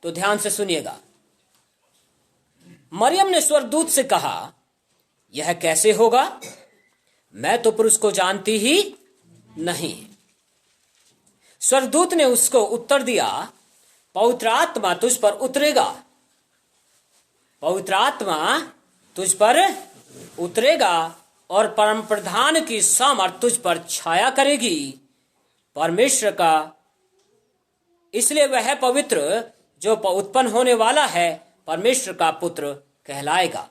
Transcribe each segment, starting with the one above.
तो ध्यान से सुनिएगा। मरियम ने स्वर्गदूत से कहा, यह कैसे होगा, मैं तो पुरुष को जानती ही नहीं। स्वर्गदूत ने उसको उत्तर दिया, पवित्र आत्मा तुझ पर उतरेगा, पवित्र आत्मा तुझ पर उतरेगा और परम प्रधान की सामर्थ तुझ पर छाया करेगी। परमेश्वर का इसलिए वह है पवित्र जो उत्पन्न होने वाला है परमेश्वर का पुत्र कहलाएगा।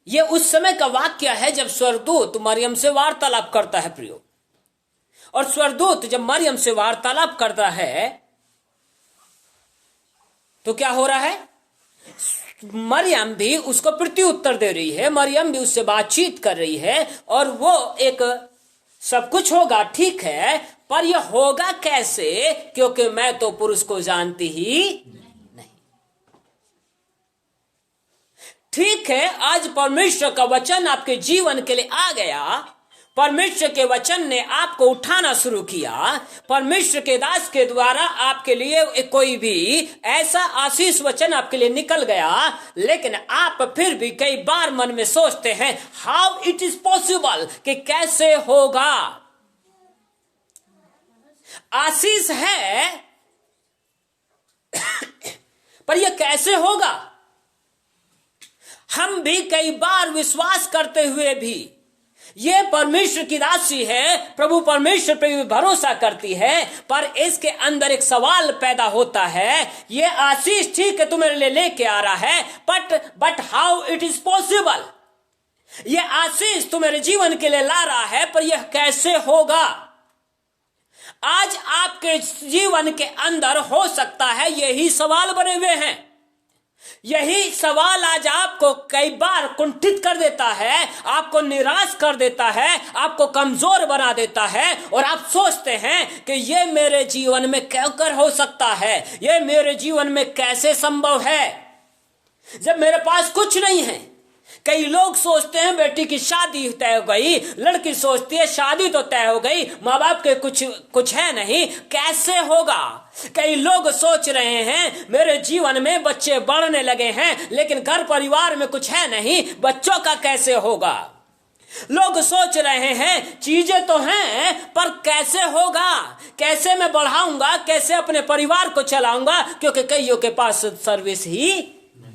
यह उस समय का वाक्य है जब स्वर्गदूत मरियम से वार्तालाप करता है प्रियो। और स्वर्गदूत जब मरियम से वार्तालाप करता है तो क्या हो रहा है, मरियम भी उसको प्रत्युत्तर दे रही है, मरियम भी उससे बातचीत कर रही है। और वो एक सब कुछ होगा ठीक है, पर यह होगा कैसे, क्योंकि मैं तो पुरुष को जानती ही नहीं। ठीक है, आज परमेश्वर का वचन आपके जीवन के लिए आ गया, परमेश्वर के वचन ने आपको उठाना शुरू किया, परमेश्वर के दास के द्वारा आपके लिए कोई भी ऐसा आशीष वचन आपके लिए निकल गया, लेकिन आप फिर भी कई बार मन में सोचते हैं हाउ इट इज पॉसिबल, कि कैसे होगा। आशीष है पर यह कैसे होगा। हम भी कई बार विश्वास करते हुए भी ये परमेश्वर की राशि है, प्रभु परमेश्वर पे भी भरोसा करती है, पर इसके अंदर एक सवाल पैदा होता है, ये आशीष ठीक है तुम्हारे लिए लेके आ रहा है, but how it is possible. ये आशीष तुम्हारे जीवन के लिए ला रहा है, पर यह कैसे होगा। आज आपके जीवन के अंदर हो सकता है यही सवाल बने हुए हैं। यही सवाल आज आपको कई बार कुंठित कर देता है, आपको निराश कर देता है, आपको कमजोर बना देता है, और आप सोचते हैं कि ये मेरे जीवन में कैसे हो सकता है, ये मेरे जीवन में कैसे संभव है जब मेरे पास कुछ नहीं है। कई लोग सोचते हैं बेटी की शादी तय हो गई, लड़की सोचती है शादी तो तय हो गई, माँ बाप के कुछ है नहीं, कैसे होगा। कई लोग सोच रहे हैं मेरे जीवन में बच्चे बढ़ने लगे हैं, लेकिन घर परिवार में कुछ है नहीं, बच्चों का कैसे होगा। लोग सोच रहे हैं चीजें तो हैं पर कैसे होगा, कैसे मैं बढ़ाऊंगा, कैसे अपने परिवार को चलाऊंगा, क्योंकि कईयों के पास सर्विस ही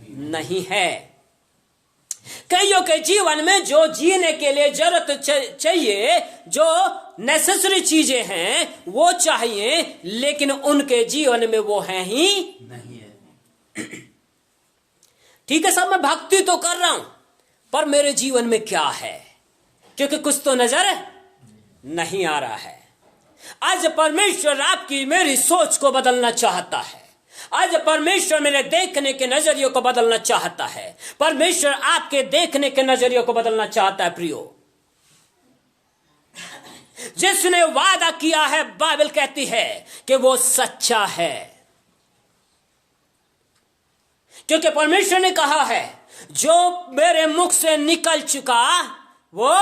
नहीं है। कईयों के जीवन में जो जीने के लिए जरूरत चाहिए, जो नेसेसरी चीजें हैं वो चाहिए, लेकिन उनके जीवन में वो है ही नहीं है। ठीक है, सब मैं भक्ति तो कर रहा हूं, पर मेरे जीवन में क्या है, क्योंकि कुछ तो नजर नहीं आ रहा है। आज परमेश्वर आपकी मेरी सोच को बदलना चाहता है। आज परमेश्वर मेरे देखने के नजरियों को बदलना चाहता है। परमेश्वर आपके देखने के नजरियों को बदलना चाहता है प्रियो। जिसने वादा किया है, बाइबल कहती है कि वो सच्चा है, क्योंकि परमेश्वर ने कहा है जो मेरे मुख से निकल चुका वो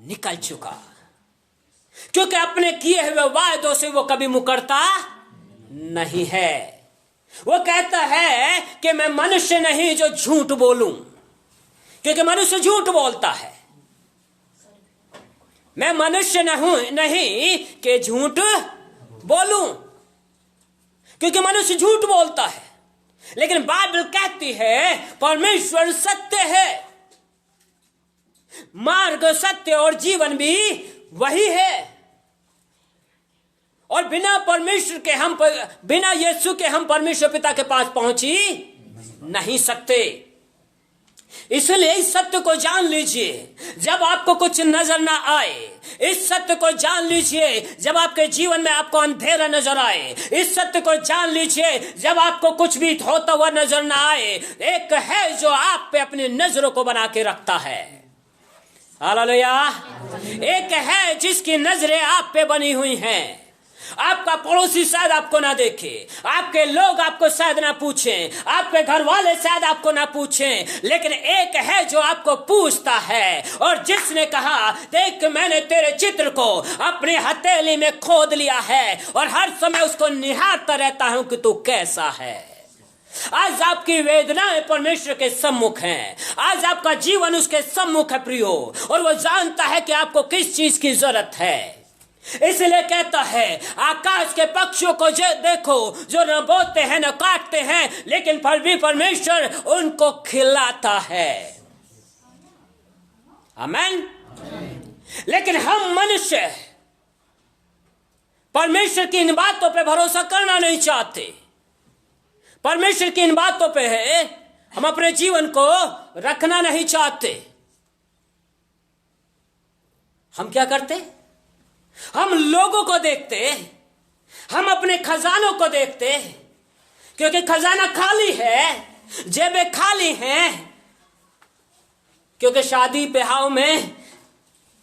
निकल चुका, क्योंकि अपने किए हुए वायदों से वो कभी मुकरता नहीं है। वो कहता है कि मैं मनुष्य नहीं जो झूठ बोलूं, क्योंकि मनुष्य झूठ बोलता है। मैं मनुष्य नहीं कि झूठ बोलूं, क्योंकि मनुष्य झूठ बोलता है। लेकिन बाइबल कहती है परमेश्वर सत्य है, मार्ग, सत्य और जीवन भी वही है। और बिना परमेश्वर के बिना यीशु के हम परमेश्वर पिता के पास पहुंच ही नहीं सकते। इसलिए इस सत्य को जान लीजिए जब आपको कुछ नजर ना आए। इस सत्य को जान लीजिए जब आपके जीवन में आपको अंधेरा नजर आए। इस सत्य को जान लीजिए जब आपको कुछ भी होता हुआ नजर ना आए। एक है जो आप पे अपनी नजरों को बना के रखता है। हालेलुया। एक है जिसकी नजरें आप पे बनी हुई हैं, आपका पड़ोसी शायद आपको ना देखे, आपके लोग आपको शायद ना पूछें, आपके घर वाले शायद आपको ना पूछें, लेकिन एक है जो आपको पूछता है। और जिसने कहा, देख मैंने तेरे चित्र को अपनी हथेली में खोद लिया है और हर समय उसको निहारता रहता हूं कि तू कैसा है। आज आपकी वेदनाएं परमेश्वर के सम्मुख हैं, आज आपका जीवन उसके सम्मुख है प्रियो, और वो जानता है कि आपको किस चीज की जरूरत है। इसलिए कहता है, आकाश के पक्षियों को देखो, जो न बोते हैं न काटते हैं, लेकिन फिर भी परमेश्वर उनको खिलाता है। आमीन। लेकिन हम मनुष्य परमेश्वर की इन बातों पे भरोसा करना नहीं चाहते। परमेश्वर की इन बातों पे है हम अपने जीवन को रखना नहीं चाहते। हम क्या करते? हम लोगों को देखते, हम अपने खजानों को देखते, क्योंकि खजाना खाली है, जेबें खाली हैं, क्योंकि शादी ब्याह में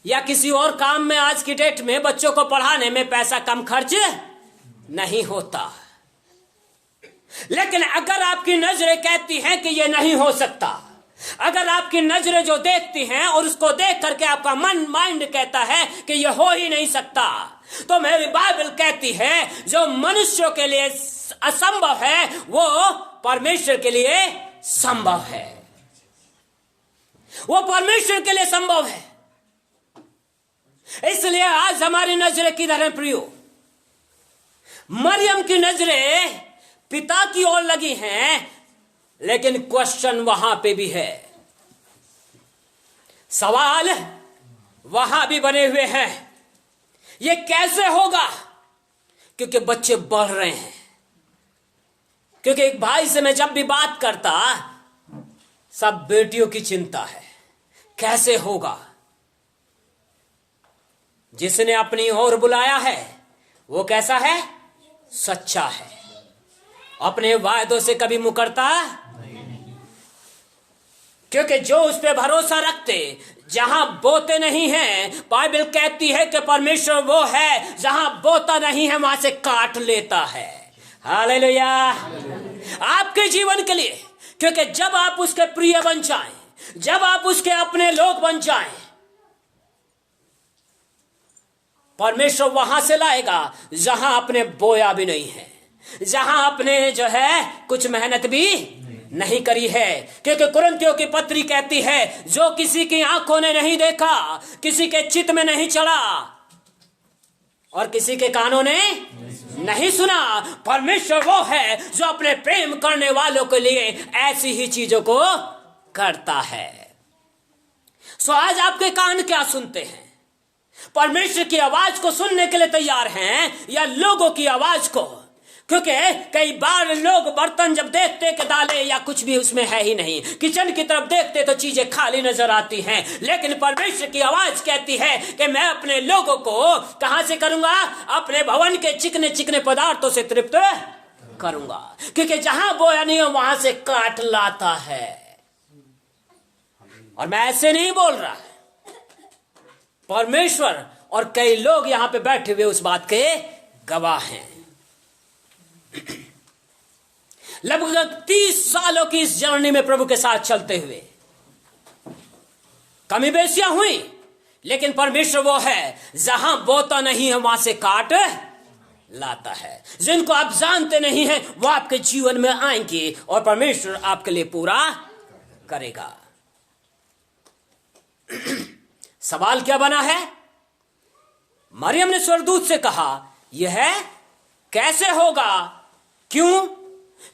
या किसी और काम में आज की डेट में बच्चों को पढ़ाने में पैसा कम खर्च नहीं होता। लेकिन अगर आपकी नजरें कहती हैं कि यह नहीं हो सकता, अगर आपकी नजरें जो देखती हैं और उसको देख करके आपका माइंड कहता है कि यह हो ही नहीं सकता, तो मेरी बाइबल कहती है जो मनुष्यों के लिए असंभव है वो परमेश्वर के लिए संभव है। वो परमेश्वर के लिए संभव है। इसलिए आज हमारी नजरें किधर हैं प्रियो? मरियम की नजरें पिता की ओर लगी हैं, लेकिन क्वेश्चन वहां पे भी है, सवाल वहां भी बने हुए हैं। ये कैसे होगा? क्योंकि बच्चे बढ़ रहे हैं। क्योंकि एक भाई से मैं जब भी बात करता, सब बेटियों की चिंता है, कैसे होगा? जिसने अपनी ओर बुलाया है वो कैसा है? सच्चा है, अपने वायदों से कभी मुकरता नहीं। क्योंकि जो उस पे भरोसा रखते, जहां बोते नहीं हैं, बाइबल कहती है कि परमेश्वर वो है जहां बोता नहीं है वहां से काट लेता है। हालेलुया। आपके जीवन के लिए, क्योंकि जब आप उसके प्रिय बन जाएं, जब आप उसके अपने लोग बन जाएं, परमेश्वर वहां से लाएगा जहां आपने बोया भी नहीं है, जहां आपने जो है कुछ मेहनत भी नहीं करी है। क्योंकि कुरिन्थियों की पत्री कहती है, जो किसी की आंखों ने नहीं देखा, किसी के चित्त में नहीं चढ़ा और किसी के कानों ने नहीं सुना, परमेश्वर वो है जो अपने प्रेम करने वालों के लिए ऐसी ही चीजों को करता है। सो आज आपके कान क्या सुनते हैं? परमेश्वर की आवाज को सुनने के लिए तैयार हैं या लोगों की आवाज को? क्योंकि कई बार लोग बर्तन जब देखते कि दालें या कुछ भी उसमें है ही नहीं, किचन की तरफ देखते तो चीजें खाली नजर आती हैं, लेकिन परमेश्वर की आवाज कहती है कि मैं अपने लोगों को कहां से करूंगा? अपने भवन के चिकने चिकने पदार्थों से तृप्त करूंगा। क्योंकि जहां बोया नहीं हो वहां से काट लाता है। और मैं ऐसे नहीं बोल रहा, परमेश्वर और कई लोग यहां पे बैठे हुए उस बात के गवाह हैं। लगभग 30 सालों की इस जर्नी में प्रभु के साथ चलते हुए कमी बेसियां हुई, लेकिन परमेश्वर वो है जहां बोता नहीं है वहां से काट लाता है। जिनको आप जानते नहीं हैं वो आपके जीवन में आएंगे और परमेश्वर आपके लिए पूरा करेगा। सवाल क्या बना है? मरियम ने स्वर्गदूत से कहा, यह कैसे होगा? क्यों?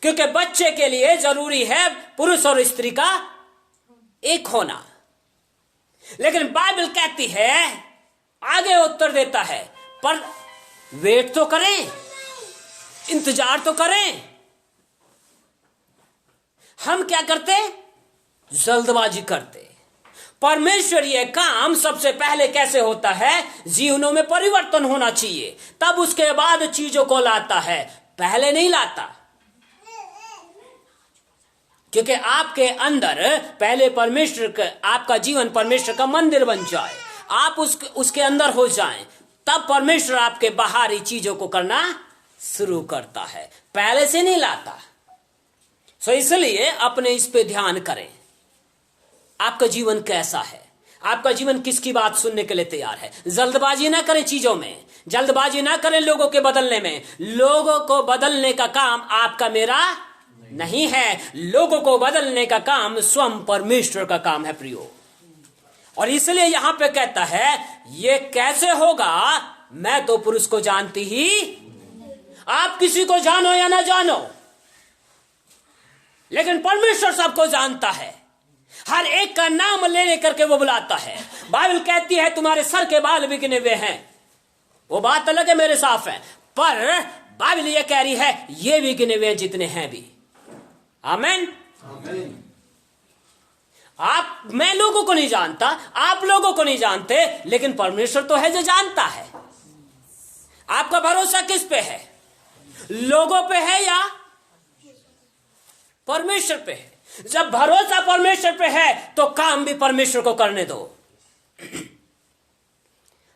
क्योंकि बच्चे के लिए जरूरी है पुरुष और स्त्री का एक होना। लेकिन बाइबल कहती है, आगे उत्तर देता है, पर वेट तो करें, इंतजार तो करें। हम क्या करते? जल्दबाजी करते। परमेश्वर ये काम सबसे पहले कैसे होता है? जीवनों में परिवर्तन होना चाहिए, तब उसके बाद चीजों को लाता है, पहले नहीं लाता। क्योंकि आपके अंदर पहले परमेश्वर का, आपका जीवन परमेश्वर का मंदिर बन जाए, आप उसके अंदर हो जाएं, तब परमेश्वर आपके बाहरी चीजों को करना शुरू करता है, पहले से नहीं लाता। सो इसलिए अपने इस पे ध्यान करें, आपका जीवन कैसा है, आपका जीवन किसकी बात सुनने के लिए तैयार है। जल्दबाजी ना करें चीजों में, जल्दबाजी ना करें लोगों के बदलने में। लोगों को बदलने का काम आपका मेरा नहीं है, लोगों को बदलने का काम स्वयं परमेश्वर का काम है प्रियो। और इसलिए यहां पे कहता है ये कैसे होगा, मैं तो पुरुष को जानती ही। आप किसी को जानो या ना जानो, लेकिन परमेश्वर सबको जानता है, हर एक का नाम लेने करके वो बुलाता है। बाइबल कहती है तुम्हारे सर के बाल भी गिने हुए हैं, वो बात अलग है, मेरे साफ है, पर बाइबल ये कह रही है ये भी गिने हुए जितने हैं भी। आमीन। मैं लोगों को नहीं जानता, आप लोगों को नहीं जानते, लेकिन परमेश्वर तो है जो जानता है। आपका भरोसा किस पे है, लोगों पे है या परमेश्वर पे है? जब भरोसा परमेश्वर पे है तो काम भी परमेश्वर को करने दो।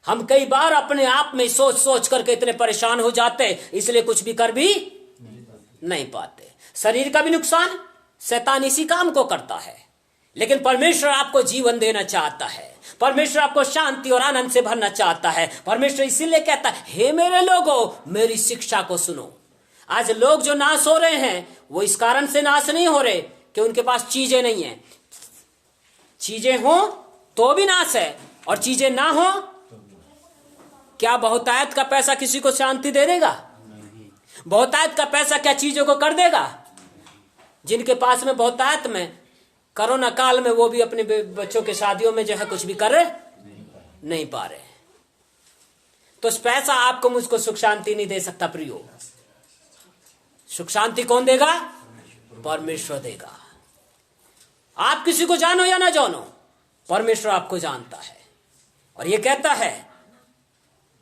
हम कई बार अपने आप में सोच सोच करके इतने परेशान हो जाते, इसलिए कुछ भी कर भी नहीं पाते। शरीर का भी नुकसान शैतान इसी काम को करता है, लेकिन परमेश्वर आपको जीवन देना चाहता है, परमेश्वर आपको शांति और आनंद से भरना चाहता है। परमेश्वर इसीलिए कहता है हे मेरे लोगों मेरी शिक्षा को सुनो। आज लोग जो नाश हो रहे हैं वो इस कारण से नाश नहीं हो रहे कि उनके पास चीजें नहीं है। चीजें हो तो भी नाश है, और चीजें ना हो, क्या बहुतायत का पैसा किसी को शांति दे देगा? बहुतायत का पैसा क्या चीजों को कर देगा? जिनके पास में बहुतायत में कोरोना काल में वो भी अपने बच्चों के शादियों में जो है कुछ भी कर नहीं पा रहे। तो पैसा आपको मुझको सुख शांति नहीं दे सकता प्रियो। सुख शांति कौन देगा? परमेश्वर देगा। आप किसी को जानो या ना जानो, परमेश्वर आपको जानता है। और ये कहता है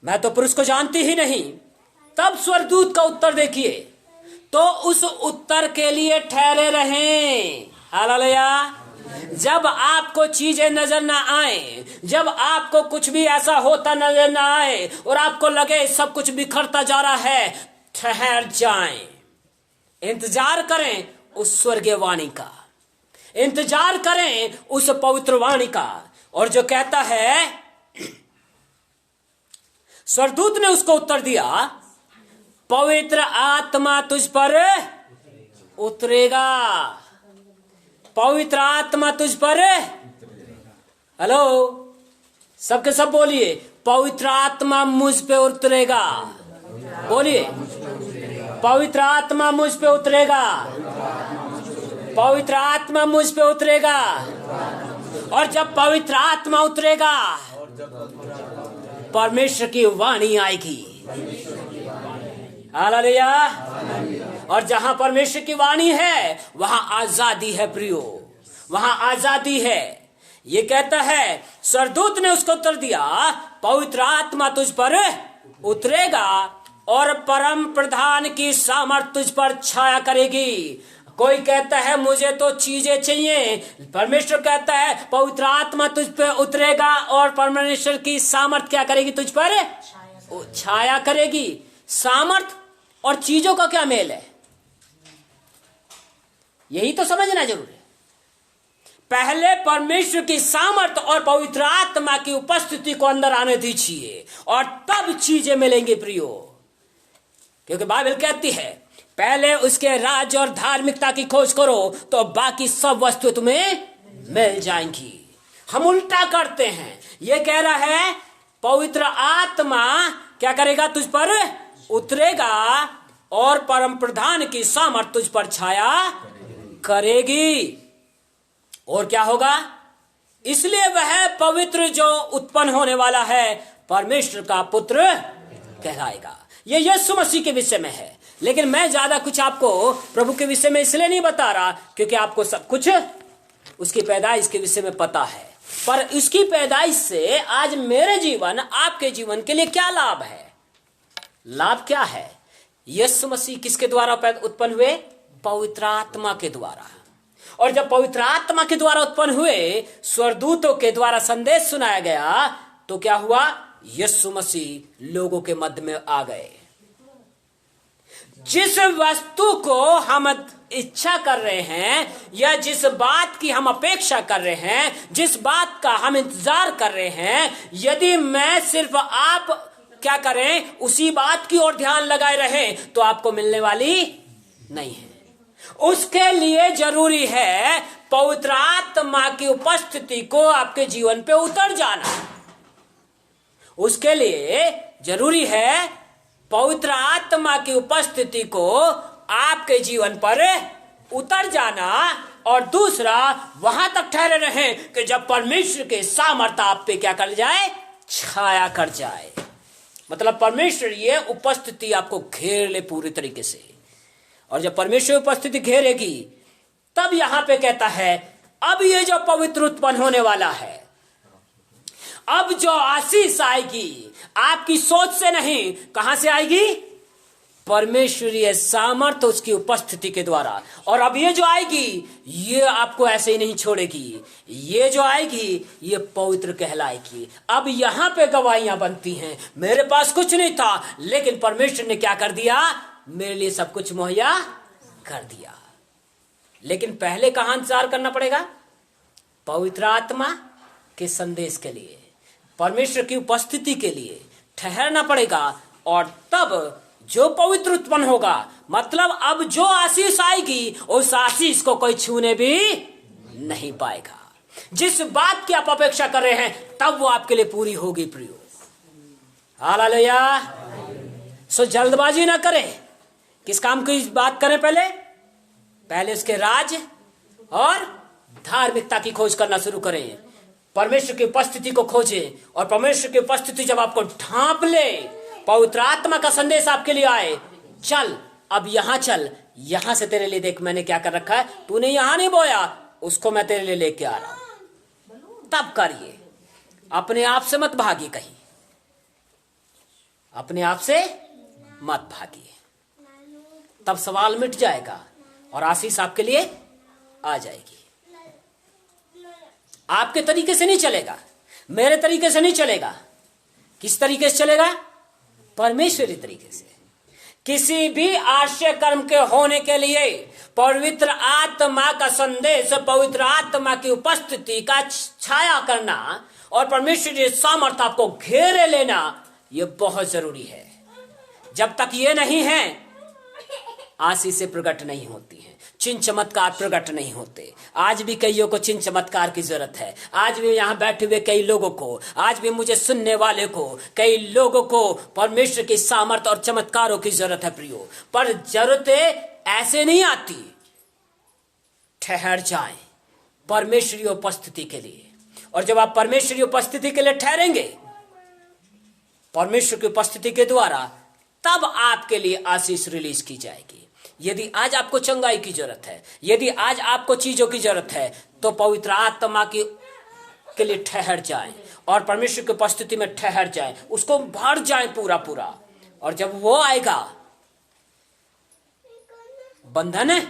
मैं तो पुरुष को जानती ही नहीं। तब स्वर्गदूत का उत्तर देखिए, तो उस उत्तर के लिए ठहरे रहें। हालेलुया। जब आपको चीजें नजर ना आए, जब आपको कुछ भी ऐसा होता नजर ना आए और आपको लगे सब कुछ बिखरता जा रहा है, ठहर जाएं, इंतजार करें उस स्वर्गीय वाणी का, इंतजार करें उस पवित्र वाणी का। और जो कहता है, स्वर्गदूत ने उसको उत्तर दिया, पवित्र आत्मा तुझ पर उतरेगा। पवित्र आत्मा तुझ पर, हेलो सबके सब बोलिए, पवित्र आत्मा मुझ पे उतरेगा। बोलिए, पवित्र आत्मा मुझ पे उतरेगा, पवित्र आत्मा मुझ पे उतरेगा। और जब पवित्र आत्मा उतरेगा, परमेश्वर की वाणी आएगी। हालेलुया। और जहां परमेश्वर की वाणी है वहां आजादी है प्रियो, वहां आजादी है। ये कहता है, स्वर्गदूत ने उसको उत्तर दिया, पवित्र आत्मा तुझ पर उतरेगा और परम प्रधान की सामर्थ तुझ पर छाया करेगी। कोई कहता है मुझे तो चीजें चाहिए, परमेश्वर कहता है पवित्र आत्मा तुझ पर उतरेगा और परमेश्वर की सामर्थ क्या करेगी? तुझ पर छाया करेगी। सामर्थ और चीजों का क्या मेल है? यही तो समझना जरूरी है। पहले परमेश्वर की सामर्थ और पवित्र आत्मा की उपस्थिति को अंदर आने दीजिए और तब चीजें मिलेंगी प्रियो। क्योंकि बाइबल कहती है पहले उसके राज और धार्मिकता की खोज करो तो बाकी सब वस्तुएं तुम्हें मिल जाएंगी। हम उल्टा करते हैं। यह कह रहा है पवित्र आत्मा क्या करेगा? तुझ पर उतरेगा और परम प्रधान की सामर्थ तुझ पर छाया करेगी। और क्या होगा? इसलिए वह पवित्र जो उत्पन्न होने वाला है परमेश्वर का पुत्र कहलाएगा। ये यीशु मसीह के विषय में है, लेकिन मैं ज्यादा कुछ आपको प्रभु के विषय में इसलिए नहीं बता रहा क्योंकि आपको सब कुछ उसकी पैदाइश के विषय में पता है। पर उसकी पैदाइश से आज मेरे जीवन, आपके जीवन के लिए क्या लाभ है? लाभ क्या है? यीशु मसीह किसके द्वारा उत्पन्न हुए? पवित्र आत्मा के द्वारा। और जब पवित्र आत्मा के द्वारा उत्पन्न हुए, स्वर्गदूतों के द्वारा संदेश सुनाया गया, तो क्या हुआ? यीशु मसीह लोगों के मध्य में आ गए। जिस वस्तु को हम इच्छा कर रहे हैं या जिस बात की हम अपेक्षा कर रहे हैं, जिस बात का हम इंतजार कर रहे हैं, यदि मैं सिर्फ आप क्या करें उसी बात की ओर ध्यान लगाए रहें तो आपको मिलने वाली नहीं है। उसके लिए जरूरी है पवित्र आत्मा की उपस्थिति को आपके जीवन पे उतर जाना। उसके लिए जरूरी है पवित्र आत्मा की उपस्थिति को आपके जीवन पर उतर जाना, और दूसरा वहां तक ठहरे रहें कि जब परमेश्वर के सामर्थ आप पे क्या कर जाए, छाया कर जाए। मतलब परमेश्वर ये उपस्थिति आपको घेर ले पूरी तरीके से, और जब परमेश्वर उपस्थिति घेरेगी तब यहां पे कहता है अब ये जो पवित्र उत्पन्न होने वाला है, अब जो आशीष आएगी आपकी सोच से नहीं, कहां से आएगी, परमेश्वरीय सामर्थ उसकी उपस्थिति के द्वारा। और अब ये जो आएगी ये आपको ऐसे ही नहीं छोड़ेगी, ये जो आएगी ये पवित्र कहलाएगी। अब यहां पे गवाहियां बनती हैं, मेरे पास कुछ नहीं था लेकिन परमेश्वर ने क्या कर दिया, मेरे लिए सब कुछ मुहैया कर दिया। लेकिन पहले कहां इंतजार करना पड़ेगा, पवित्र आत्मा के संदेश के लिए, परमेश्वर की उपस्थिति के लिए ठहरना पड़ेगा, और तब जो पवित्र उत्पन्न होगा, मतलब अब जो आशीष आएगी उस आशीष को कोई छूने भी नहीं पाएगा। जिस बात की आप अपेक्षा कर रहे हैं तब वो आपके लिए पूरी होगी प्रियो। हालेलुया। सो जल्दबाजी ना करें, किस काम की बात करें, पहले उसके राज और धार्मिकता की खोज करना शुरू करें। परमेश्वर की उपस्थिति को खोजें, और परमेश्वर की उपस्थिति जब आपको ढांप ले, पवित्र आत्मा का संदेश आपके लिए आए, चल अब यहां चल, यहां से तेरे लिए देख मैंने क्या कर रखा है, तूने यहां नहीं बोया उसको मैं तेरे लिए लेके आ रहा हूं, तब करिए। अपने आप से मत भागिए, कहीं अपने आप से मत भागिए, तब सवाल मिट जाएगा और आशीष आपके लिए आ जाएगी। आपके तरीके से नहीं चलेगा, मेरे तरीके से नहीं चलेगा, किस तरीके से चलेगा, परमेश्वरी तरीके से। किसी भी आश्चर्य कर्म के होने के लिए पवित्र आत्मा का संदेश, पवित्र आत्मा की उपस्थिति का छाया करना और परमेश्वरी सामर्थ आपको घेरे लेना, यह बहुत जरूरी है। जब तक ये नहीं है आशीष से प्रकट नहीं होती है, चिन्ह चमत्कार प्रकट नहीं होते। आज भी कईयों को चिन्ह चमत्कार की जरूरत है, आज भी यहाँ बैठे हुए कई लोगों को, आज भी मुझे सुनने वाले को, कई लोगों को परमेश्वर की सामर्थ और चमत्कारों की जरूरत है प्रियो। पर जरूरतें ऐसे नहीं आती, ठहर जाएं परमेश्वरी उपस्थिति के लिए, और जब आप परमेश्वरी उपस्थिति के लिए ठहरेंगे परमेश्वर की उपस्थिति के द्वारा, तब आपके लिए आशीष रिलीज की जाएगी। यदि आज आपको चंगाई की जरूरत है, यदि आज आपको चीजों की जरूरत है, तो पवित्र आत्मा के लिए ठहर जाएं और परमेश्वर की उपस्थिति में ठहर जाएं, उसको भर जाएं पूरा पूरा। और जब वो आएगा बंधन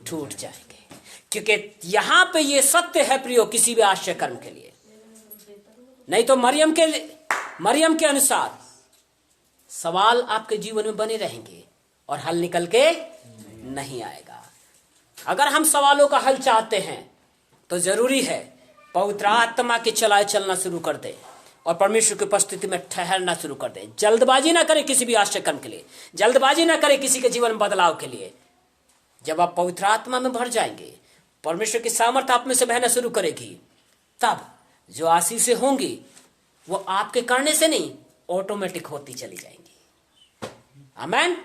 टूट जाएंगे, क्योंकि यहां पे ये सत्य है प्रियो किसी भी आश्चर्य कर्म के लिए। नहीं तो मरियम के अनुसार सवाल आपके जीवन में बने रहेंगे और हल निकल के नहीं आएगा। अगर हम सवालों का हल चाहते हैं तो जरूरी है पवित्र आत्मा के चलाए चलना शुरू कर दे और परमेश्वर की उपस्थिति में ठहरना शुरू कर दे। जल्दबाजी ना करें किसी भी आश्चर्य कर्म के लिए, जल्दबाजी ना करें किसी के जीवन बदलाव के लिए। जब आप पवित्र आत्मा में भर जाएंगे, परमेश्वर की सामर्थ्य आप में से बहना शुरू करेगी, तब जो आशीषें होंगी वो आपके करने से नहीं, ऑटोमेटिक होती चली जाएंगी। आमेन।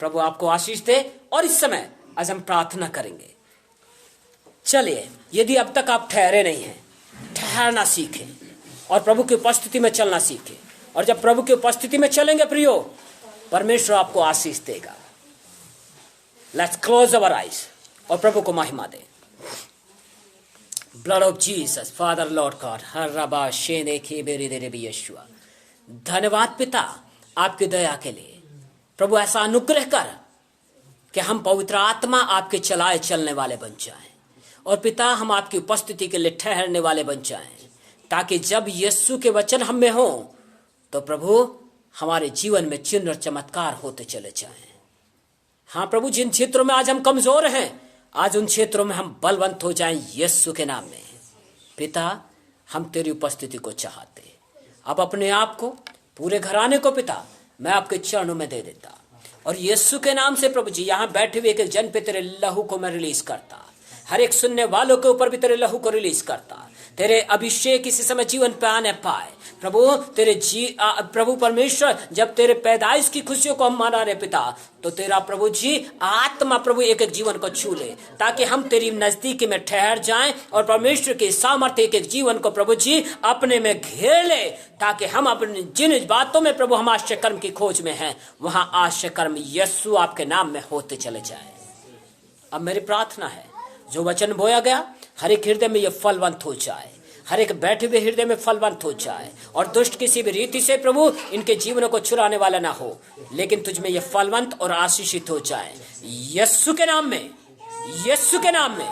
प्रभु आपको आशीष दे। और इस समय आज हम प्रार्थना करेंगे। चलिए, यदि अब तक आप ठहरे नहीं हैं, ठहरना सीखें और प्रभु की उपस्थिति में चलना सीखें। और जब प्रभु की उपस्थिति में चलेंगे प्रियो, परमेश्वर आपको आशीष देगा। लेट्स क्लोज अवर आइज और प्रभु को महिमा दें। Blood of Jesus, Father Lord God, हर रबा शेने के बेरी दे भी यीशुआ। धन्यवाद पिता आपकी दया के लिए। प्रभु ऐसा अनुग्रह कर कि हम पवित्र आत्मा आपके चलाए चलने वाले बन जाएं, और पिता हम आपकी उपस्थिति के लिए ठहरने वाले बन जाएं। ताकि जब यीशु के वचन हम में हो तो प्रभु हमारे जीवन में चिन्ह और चमत्कार होते चले जाएं। हाँ प्रभु, जिन क्षेत्रों में आज हम कमजोर हैं, आज उन क्षेत्रों में हम बलवंत हो जाएं यीशु के नाम में। पिता, हम तेरी उपस्थिति को चाहते, अब अपने आप को, पूरे घराने को पिता मैं आपके चरणों में दे देता, और यीशु के नाम से प्रभु जी यहाँ बैठे हुए एक जन पे तेरे लहू को मैं रिलीज करता, हर एक सुनने वालों के ऊपर भी तेरे लहू को रिलीज करता, तेरे अभिषेक इसी समय जीवन पे आने पाए प्रभु। तेरे प्रभु परमेश्वर, जब तेरे पैदाइश की खुशियों को हम मना रहे पिता, तो तेरा प्रभु जी आत्मा प्रभु एक एक जीवन को छू ले, ताकि हम तेरी नजदीकी में ठहर जाएं और परमेश्वर के सामर्थ्य एक एक जीवन को प्रभु जी अपने में घेर ले, ताकि हम अपने जिन बातों में प्रभु हम आश्चर्य कर्म की खोज में हैं, वहां आश्चर्य कर्म यीशु आपके नाम में होते चले जाए। अब मेरी प्रार्थना है, जो वचन बोया गया हर एक हृदय में यह फलवंत हो जाए, हर एक बैठे हुए हृदय में फलवंत हो जाए, और दुष्ट किसी भी रीति से प्रभु इनके जीवनों को छुड़ाने वाला ना हो, लेकिन तुझ में यह फलवंत और आशीषित हो जाए यीशु के नाम में, यीशु के नाम में।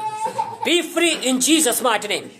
B free in Jesus mighty name.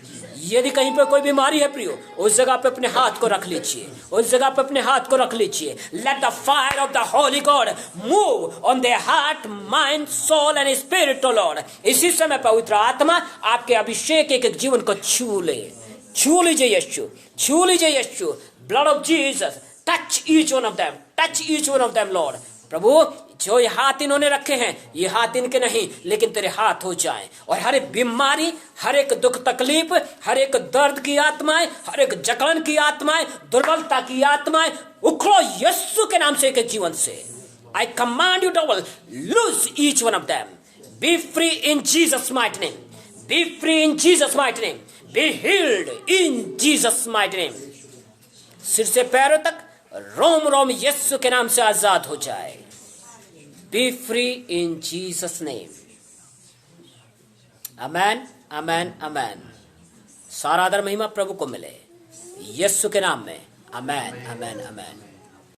यदि कहीं पर कोई बीमारी है प्रियो, उस जगह पे अपने हाथ को रख लीजिए, उस जगह पे अपने हाथ को रख लीजिए। Let the fire of the holy God move on their heart, mind, soul and spirit O Lord. इसी समय पवित्र आत्मा आपके अभिषेक एक एक जीवन को छू ले, छू लीजिए यीशु, छू लीजिए यीशु। Blood of Jesus touch each one of them, touch each one of them Lord. प्रभु, जो ये हाथ इन्होंने रखे हैं, ये हाथ इनके नहीं लेकिन तेरे हाथ हो जाएं, और हर एक बीमारी, हर एक दुख तकलीफ, हर एक दर्द की आत्माएं, हर एक जकड़न की आत्माएं, दुर्बलता की आत्माएं उखड़ो यीशु के नाम से एक जीवन से। I command you double loose each one of them. Be free in Jesus mighty name, be free in Jesus mighty name, be healed in Jesus mighty name. सिर से पैरों तक रोम रोम यीशु के नाम से आजाद हो जाए। Be free in Jesus name. Amen, amen, amen. सारा आदर महिमा प्रभु को मिले यीशु के नाम में। आमेन, आमेन, आमेन।